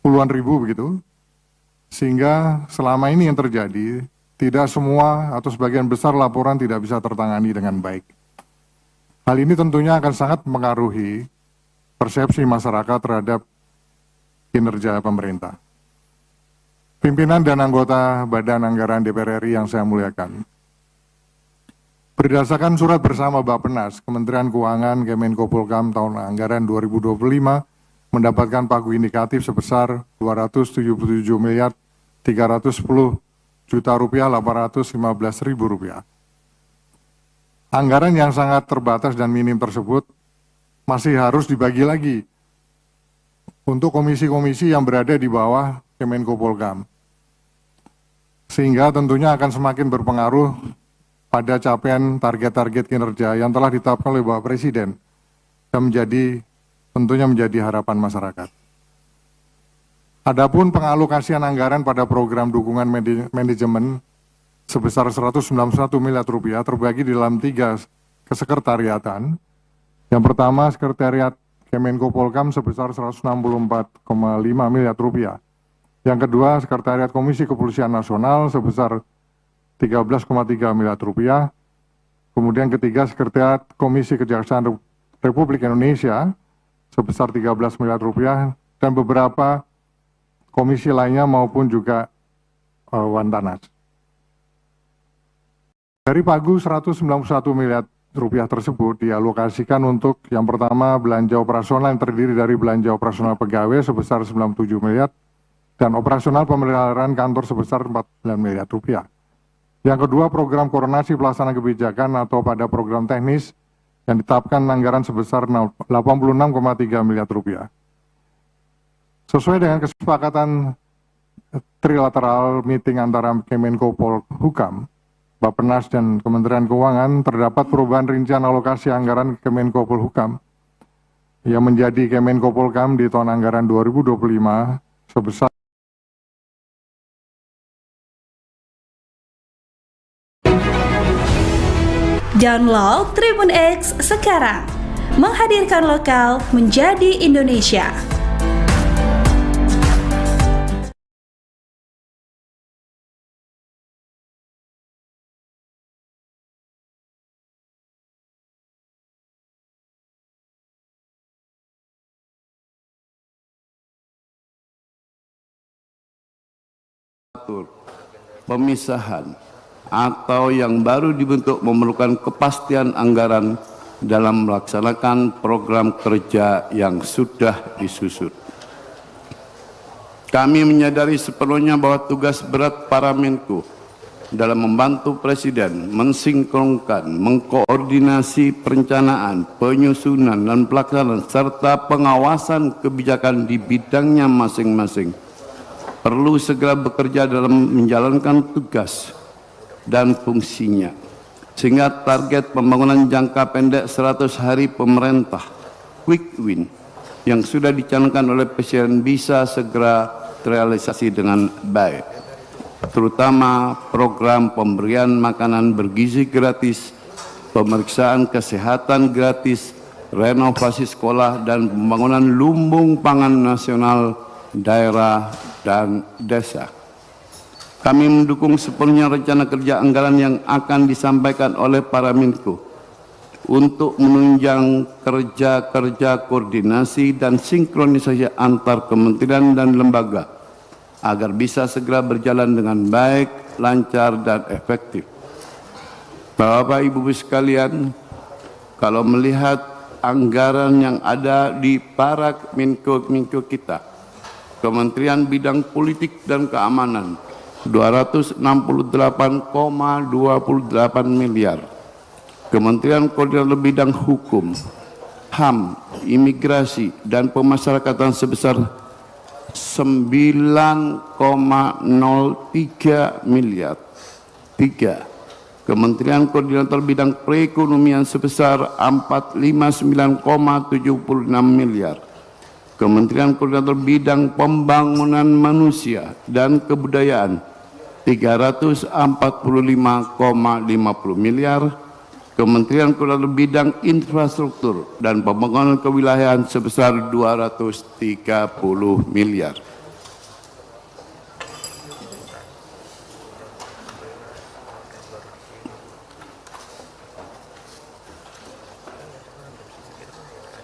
puluhan ribu begitu, sehingga selama ini yang terjadi, tidak semua atau sebagian besar laporan tidak bisa tertangani dengan baik. Hal ini tentunya akan sangat mempengaruhi persepsi masyarakat terhadap kinerja pemerintah. Pimpinan dan anggota Badan Anggaran DPR RI yang saya muliakan, berdasarkan surat bersama Bappenas, Kementerian Keuangan Kemenko Polkam tahun anggaran 2025 mendapatkan pagu indikatif sebesar 277 miliar 310 juta rupiah 815 ribu rupiah. Anggaran yang sangat terbatas dan minim tersebut masih harus dibagi lagi untuk komisi-komisi yang berada di bawah Kemenko Polkam, sehingga tentunya akan semakin berpengaruh pada capaian target-target kinerja yang telah ditetapkan oleh Bapak Presiden dan tentunya menjadi harapan masyarakat. Adapun pengalokasian anggaran pada program dukungan manajemen sebesar 191 miliar rupiah terbagi di dalam 3 kesekretariatan. Yang pertama, Sekretariat Kemenko Polkam sebesar 164,5 miliar rupiah. Yang kedua, Sekretariat Komisi Kepolisian Nasional sebesar 13,3 miliar rupiah. Kemudian ketiga, Sekretariat Komisi Kejaksaan Republik Indonesia sebesar 13 miliar rupiah dan beberapa komisi lainnya maupun juga Wantanas. Dari pagu 191 miliar rupiah tersebut dialokasikan untuk yang pertama belanja operasional yang terdiri dari belanja operasional pegawai sebesar 97 miliar dan operasional pemeliharaan kantor sebesar 49 miliar rupiah. Yang kedua, program koordinasi pelaksanaan kebijakan atau pada program teknis yang ditetapkan anggaran sebesar 86,3 miliar rupiah. Sesuai dengan kesepakatan trilateral meeting antara Kemenko Polhukam, Bappenas dan Kementerian Keuangan, terdapat perubahan rincian alokasi anggaran Kemenko Polhukam yang menjadi Kemenko Polkam di tahun anggaran 2025 sebesar Download Tribun X sekarang, menghadirkan lokal menjadi Indonesia. Pemisahan atau yang baru dibentuk memerlukan kepastian anggaran dalam melaksanakan program kerja yang sudah disusun. Kami menyadari sepenuhnya bahwa tugas berat para Menko dalam membantu Presiden mensinkronkan, mengkoordinasi perencanaan, penyusunan, dan pelaksanaan serta pengawasan kebijakan di bidangnya masing-masing perlu segera bekerja dalam menjalankan tugas dan fungsinya, sehingga target pembangunan jangka pendek 100 hari pemerintah quick win yang sudah dicanangkan oleh Presiden bisa segera terrealisasi dengan baik, terutama program pemberian makanan bergizi gratis, pemeriksaan kesehatan gratis, renovasi sekolah, dan pembangunan lumbung pangan nasional daerah dan desa. Kami mendukung sepenuhnya rencana kerja anggaran yang akan disampaikan oleh para Menko untuk menunjang kerja-kerja koordinasi dan sinkronisasi antar kementerian dan lembaga agar bisa segera berjalan dengan baik, lancar, dan efektif. Bapak Ibu sekalian, kalau melihat anggaran yang ada di para Menko kita, Kementerian Bidang Politik dan Keamanan, 268,28 miliar. Kementerian Koordinator Bidang Hukum, HAM, Imigrasi, dan Pemasyarakatan sebesar 9,03 miliar. 3. Kementerian Koordinator Bidang Perekonomian sebesar 459,76 miliar. Kementerian Koordinator Bidang Pembangunan Manusia dan Kebudayaan 345,50 miliar. Kementerian Koordinator Bidang Infrastruktur dan Pembangunan Kewilayahan sebesar 230 miliar.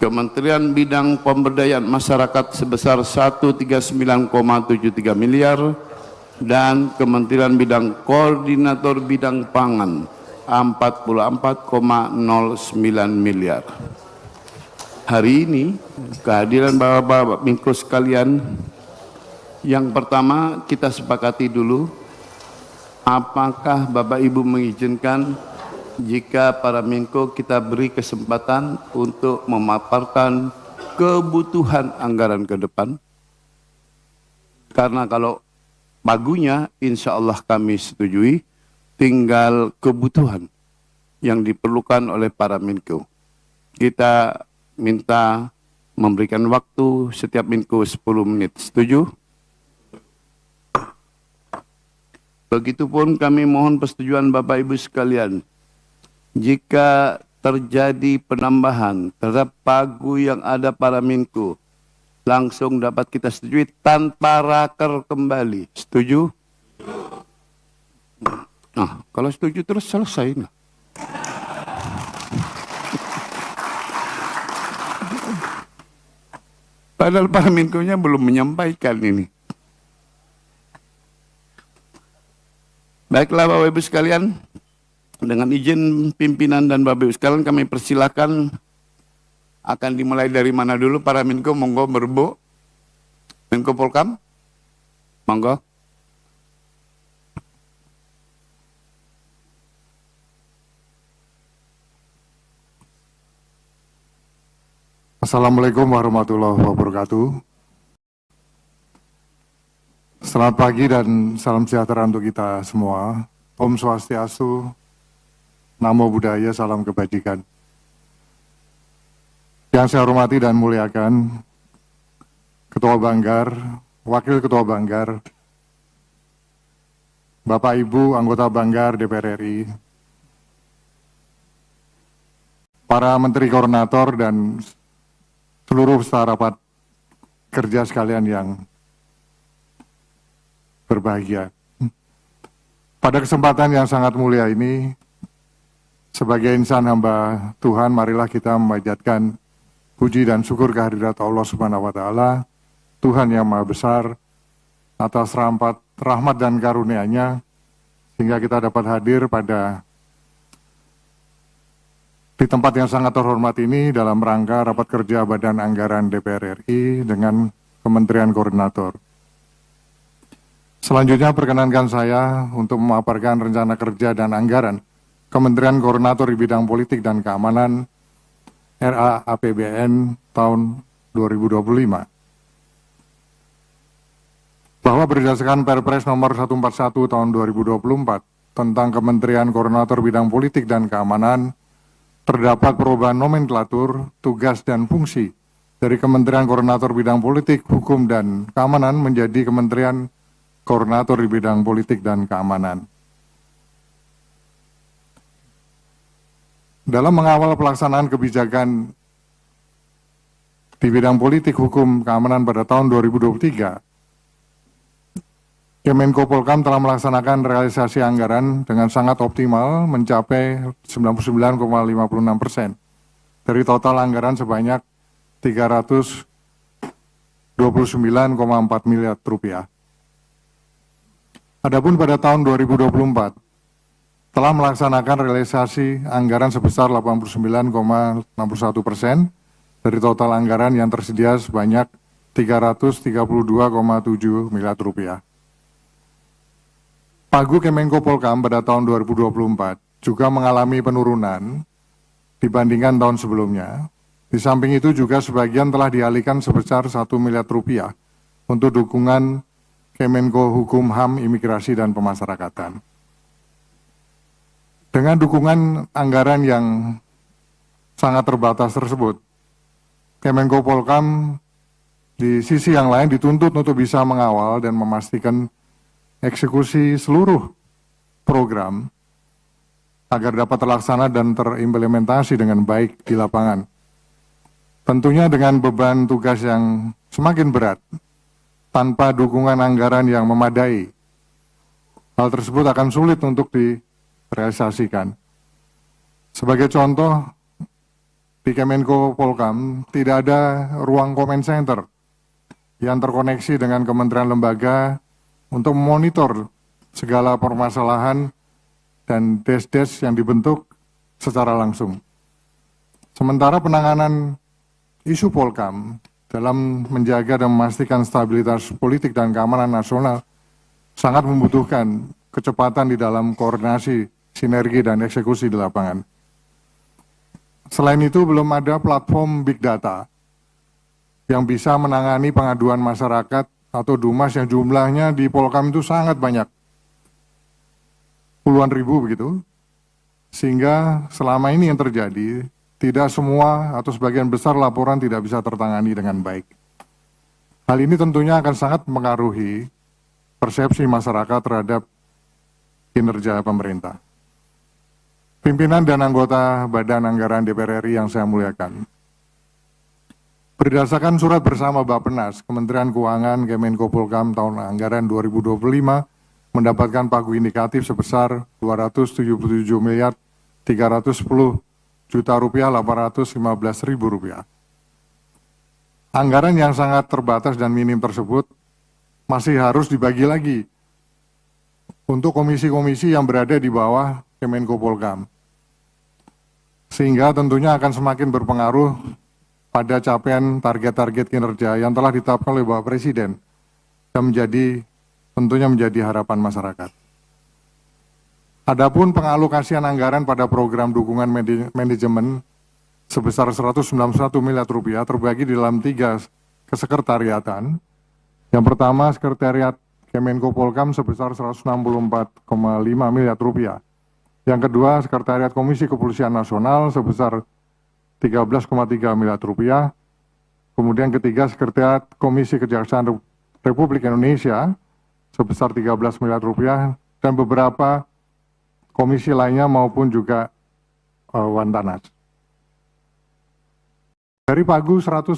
Kementerian Bidang Pemberdayaan Masyarakat sebesar 139,73 miliar dan Kementerian Bidang Koordinator Bidang Pangan 44,09 miliar. Hari ini kehadiran Bapak-Bapak Menko sekalian, yang pertama kita sepakati dulu, apakah Bapak Ibu mengizinkan jika para Menko kita beri kesempatan untuk memaparkan kebutuhan anggaran ke depan? Karena kalau pagunya insya Allah kami setujui, tinggal kebutuhan yang diperlukan oleh para Menko. Kita minta memberikan waktu setiap Menko 10 menit. Setuju? Begitupun kami mohon persetujuan Bapak Ibu sekalian. Jika terjadi penambahan terhadap pagu yang ada para Menko, langsung dapat kita setujui tanpa raker kembali. Setuju? Nah, kalau setuju terus selesai. Nah. Padahal para Menko-nya belum menyampaikan ini. Baiklah Bapak Ibu sekalian, dengan izin pimpinan dan Bapak Ibu sekalian kami persilakan, akan dimulai dari mana dulu para Menko, monggo berbu. Menko Polkam, monggo. Assalamualaikum warahmatullahi wabarakatuh. Selamat pagi dan salam sejahtera untuk kita semua. Om Swastiastu, Namo Buddhaya, salam kebajikan. Yang saya hormati dan muliakan Ketua Banggar, Wakil Ketua Banggar, Bapak Ibu anggota Banggar DPR RI, para Menteri Koordinator dan seluruh peserta rapat kerja sekalian yang berbahagia. Pada kesempatan yang sangat mulia ini, sebagai insan hamba Tuhan, marilah kita memanjatkan puji dan syukur kehadirat Allah Subhanahu wa Ta'ala, Tuhan yang Maha Besar, atas rahmat dan karunia-Nya, sehingga kita dapat hadir di tempat yang sangat terhormat ini dalam rangka rapat kerja Badan Anggaran DPR RI dengan Kementerian Koordinator. Selanjutnya perkenankan saya untuk memaparkan rencana kerja dan anggaran Kementerian Koordinator di bidang politik dan keamanan RA APBN tahun 2025. Bahwa berdasarkan Perpres nomor 141 tahun 2024 tentang Kementerian Koordinator bidang politik dan keamanan, terdapat perubahan nomenklatur, tugas, dan fungsi dari Kementerian Koordinator Bidang Politik, Hukum, dan Keamanan menjadi Kementerian Koordinator di Bidang Politik dan Keamanan. Dalam mengawal pelaksanaan kebijakan di bidang politik, hukum, keamanan pada tahun 2023, Kemenko Polkam telah melaksanakan realisasi anggaran dengan sangat optimal mencapai 99,56% dari total anggaran sebanyak 329,4 miliar rupiah. Adapun pada tahun 2024 telah melaksanakan realisasi anggaran sebesar 89,61% dari total anggaran yang tersedia sebanyak 332,7 miliar rupiah. Pagu Kemenko Polhukam pada tahun 2024 juga mengalami penurunan dibandingkan tahun sebelumnya. Di samping itu juga sebagian telah dialihkan sebesar 1 miliar rupiah untuk dukungan Kemenko Hukum, HAM, Imigrasi, dan Pemasyarakatan. Dengan dukungan anggaran yang sangat terbatas tersebut, Kemenko Polhukam di sisi yang lain dituntut untuk bisa mengawal dan memastikan eksekusi seluruh program agar dapat terlaksana dan terimplementasi dengan baik di lapangan. Tentunya dengan beban tugas yang semakin berat, tanpa dukungan anggaran yang memadai, hal tersebut akan sulit untuk direalisasikan. Sebagai contoh, di Kemenko Polhukam tidak ada ruang comment center yang terkoneksi dengan kementerian lembaga untuk memonitor segala permasalahan dan des-des yang dibentuk secara langsung. Sementara penanganan isu Polhukam dalam menjaga dan memastikan stabilitas politik dan keamanan nasional sangat membutuhkan kecepatan di dalam koordinasi, sinergi, dan eksekusi di lapangan. Selain itu, belum ada platform big data yang bisa menangani pengaduan masyarakat atau Dumas yang jumlahnya di Polhukam itu sangat banyak, puluhan ribu begitu, sehingga selama ini yang terjadi, tidak semua atau sebagian besar laporan tidak bisa tertangani dengan baik. Hal ini tentunya akan sangat mengaruhi persepsi masyarakat terhadap kinerja pemerintah. Pimpinan dan anggota Badan Anggaran DPR RI yang saya muliakan, berdasarkan surat bersama Bappenas, Kementerian Keuangan, Kemenko Polhukam tahun anggaran 2025 mendapatkan pagu indikatif sebesar 277 miliar 310 juta rupiah 815 ribu rupiah. Anggaran yang sangat terbatas dan minim tersebut masih harus dibagi lagi untuk komisi-komisi yang berada di bawah Kemenko Polhukam, sehingga tentunya akan semakin berpengaruh pada capaian target-target kinerja yang telah ditetapkan oleh Bapak Presiden dan tentunya menjadi harapan masyarakat. Adapun pengalokasian anggaran pada program dukungan manajemen sebesar 191 miliar rupiah terbagi di dalam 3 kesekretariatan. Yang pertama, Sekretariat Kemenko Polhukam sebesar 164,5 miliar rupiah. Yang kedua, Sekretariat Komisi Kepolisian Nasional sebesar 13,3 miliar rupiah. Kemudian ketiga, Sekretariat Komisi Kejaksaan Republik Indonesia sebesar 13 miliar rupiah, dan beberapa komisi lainnya maupun juga Wantanas. Dari pagu 191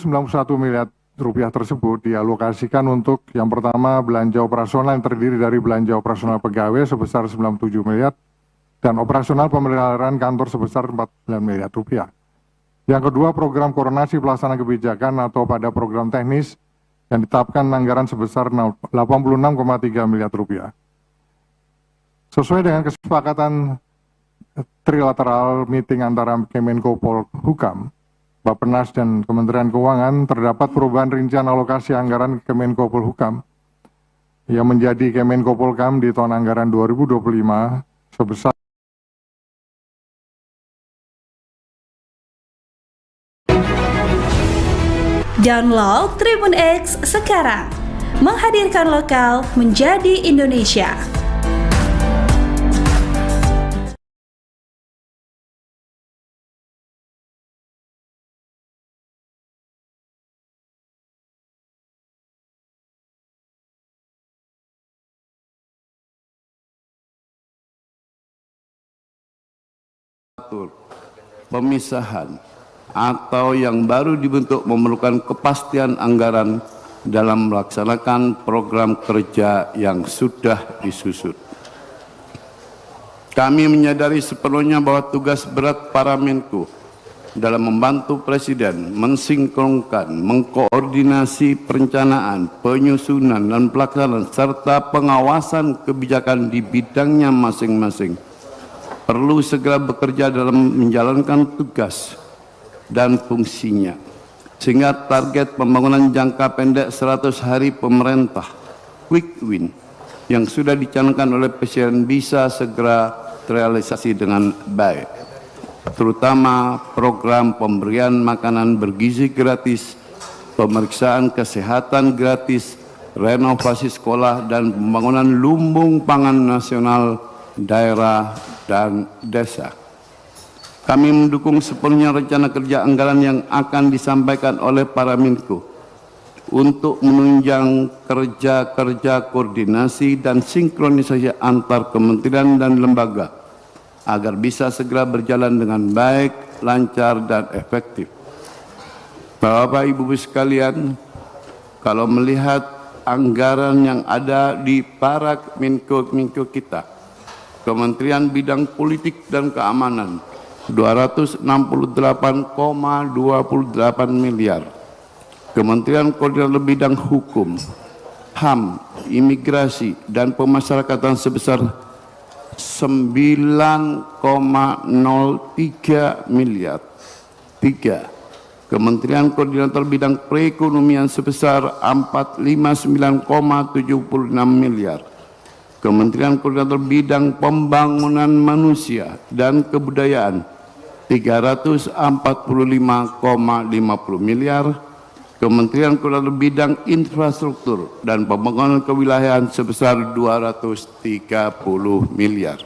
miliar rupiah tersebut dialokasikan untuk yang pertama belanja operasional yang terdiri dari belanja operasional pegawai sebesar 97 miliar dan operasional pemeliharaan kantor sebesar 49 miliar rupiah. Yang kedua, program koordinasi pelaksanaan kebijakan atau pada program teknis yang ditetapkan anggaran sebesar 86,3 miliar rupiah. Sesuai dengan kesepakatan trilateral meeting antara Kemenko Polhukam, Bappenas, dan Kementerian Keuangan, terdapat perubahan rincian alokasi anggaran Kemenko Polhukam yang menjadi Kemenko Polhukam di tahun anggaran 2025 sebesar Download Tribun X sekarang, menghadirkan lokal menjadi Indonesia. Pemisahan atau yang baru dibentuk memerlukan kepastian anggaran dalam melaksanakan program kerja yang sudah disusun. Kami menyadari sepenuhnya bahwa tugas berat para Menko dalam membantu Presiden mensinkronkan, mengkoordinasi perencanaan, penyusunan, dan pelaksanaan serta pengawasan kebijakan di bidangnya masing-masing perlu segera bekerja dalam menjalankan tugas dan fungsinya, sehingga target pembangunan jangka pendek 100 hari pemerintah quick win yang sudah dicanangkan oleh Presiden bisa segera terrealisasi dengan baik, terutama program pemberian makanan bergizi gratis, pemeriksaan kesehatan gratis, renovasi sekolah, dan pembangunan lumbung pangan nasional daerah dan desa. Kami mendukung sepenuhnya rencana kerja anggaran yang akan disampaikan oleh para Menko untuk menunjang kerja-kerja koordinasi dan sinkronisasi antar kementerian dan lembaga agar bisa segera berjalan dengan baik, lancar, dan efektif. Bapak Ibu sekalian, kalau melihat anggaran yang ada di para Menko kita, Kementerian Bidang Politik dan Keamanan 268,28 miliar, Kementerian Koordinator Bidang Hukum, HAM, Imigrasi, dan Pemasyarakatan sebesar 9,03 miliar. 3. Kementerian Koordinator Bidang Perekonomian sebesar 459,76 miliar. Kementerian Koordinator Bidang Pembangunan Manusia dan Kebudayaan 345,50 miliar. Kementerian Koordinator Bidang Infrastruktur dan Pembangunan Kewilayahan sebesar 230 miliar.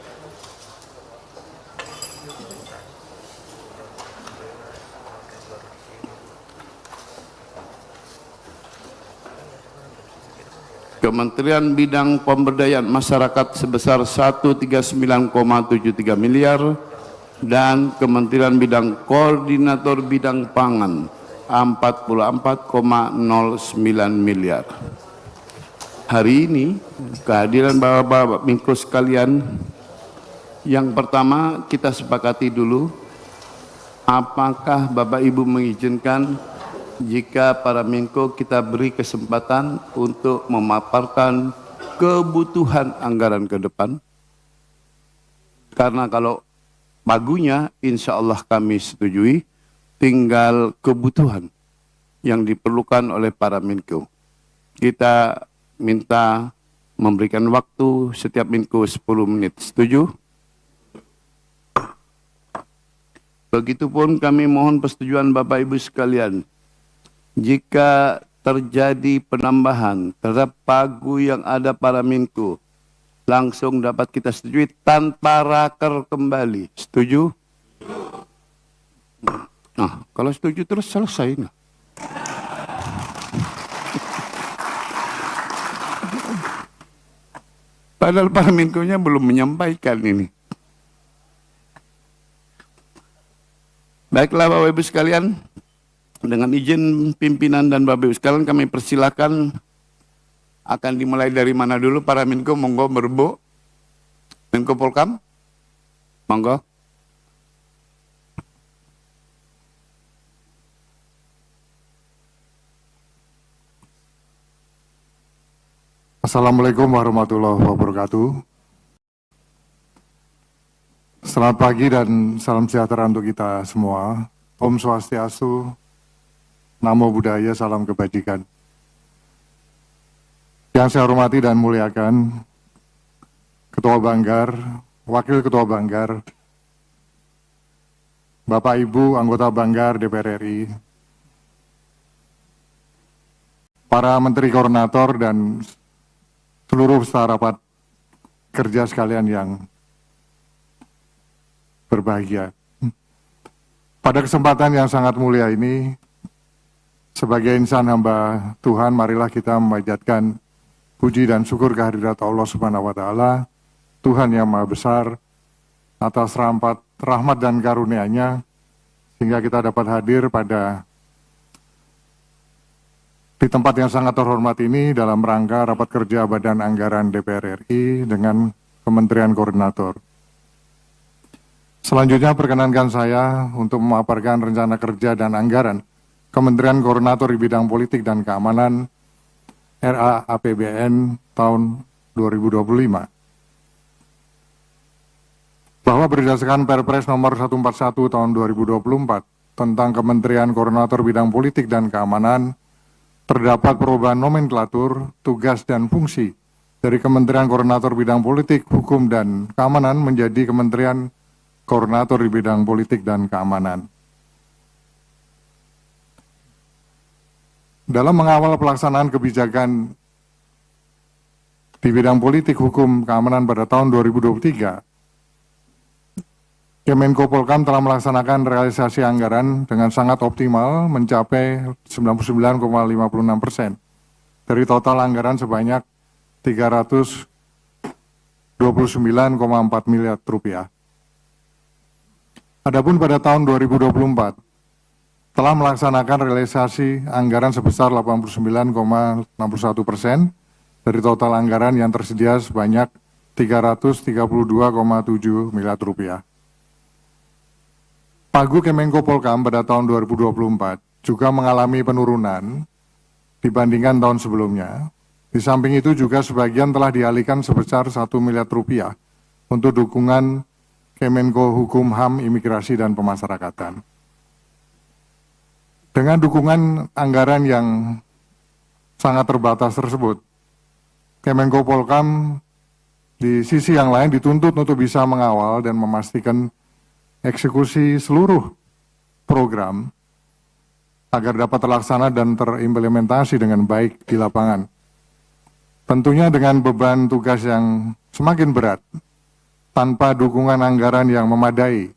Kementerian Bidang Pemberdayaan Masyarakat sebesar 139,73 miliar dan Kementerian Bidang Koordinator Bidang Pangan 44,09 miliar. Hari ini kehadiran Bapak-Bapak Menko sekalian, yang pertama kita sepakati dulu, apakah Bapak Ibu mengizinkan jika para Menko kita beri kesempatan untuk memaparkan kebutuhan anggaran ke depan? Karena kalau pagunya insya Allah kami setujui, tinggal kebutuhan yang diperlukan oleh para Menko. Kita minta memberikan waktu setiap Menko 10 menit. Setuju? Begitupun kami mohon persetujuan Bapak Ibu sekalian. Jika terjadi penambahan terhadap pagu yang ada para Menko, langsung dapat kita setujui tanpa raker kembali. Setuju? Nah, kalau setuju terus selesai. Nah. Padahal para Menko-nya belum menyampaikan ini. Baiklah Bapak Ibu sekalian, dengan izin pimpinan dan Bapak Ibu sekalian kami persilakan, akan dimulai dari mana dulu para Menko, monggo berbo. Menko Polkam, monggo. Assalamualaikum warahmatullahi wabarakatuh. Selamat pagi dan salam sejahtera untuk kita semua. Om Swastiastu, Namo Buddhaya, salam kebajikan. Yang saya hormati dan muliakan Ketua Banggar, Wakil Ketua Banggar, Bapak Ibu anggota Banggar DPR RI, para Menteri Koordinator dan seluruh peserta rapat kerja sekalian yang berbahagia. Pada kesempatan yang sangat mulia ini, sebagai insan hamba Tuhan, marilah kita memanjatkan puji dan syukur kehadirat Allah Subhanahu wa Ta'ala, Tuhan yang Maha Besar, atas rahmat dan karunia-Nya, sehingga kita dapat hadir di tempat yang sangat terhormat ini dalam rangka rapat kerja Badan Anggaran DPR RI dengan Kementerian Koordinator. Selanjutnya perkenankan saya untuk memaparkan rencana kerja dan anggaran Kementerian Koordinator di bidang politik dan keamanan RA APBN tahun 2025. Bahwa berdasarkan Perpres nomor 141 tahun 2024 tentang Kementerian Koordinator bidang politik dan keamanan, terdapat perubahan nomenklatur, tugas, dan fungsi dari Kementerian Koordinator Bidang Politik, Hukum, dan Keamanan menjadi Kementerian Koordinator di Bidang Politik dan Keamanan. Dalam mengawal pelaksanaan kebijakan di bidang politik, hukum, keamanan pada tahun 2023, Kemenko Polhukam telah melaksanakan realisasi anggaran dengan sangat optimal mencapai 99,56% dari total anggaran sebanyak 329,4 miliar rupiah. Adapun pada tahun 2024 telah melaksanakan realisasi anggaran sebesar 89,61% dari total anggaran yang tersedia sebanyak 332,7 miliar rupiah. Pagu Kemenko Polhukam pada tahun 2024 juga mengalami penurunan dibandingkan tahun sebelumnya. Di samping itu juga sebagian telah dialihkan sebesar 1 miliar rupiah untuk dukungan Kemenko Hukum, HAM, Imigrasi, dan Pemasyarakatan. Dengan dukungan anggaran yang sangat terbatas tersebut, Kemenko Polhukam di sisi yang lain dituntut untuk bisa mengawal dan memastikan eksekusi seluruh program agar dapat terlaksana dan terimplementasi dengan baik di lapangan. Tentunya dengan beban tugas yang semakin berat, tanpa dukungan anggaran yang memadai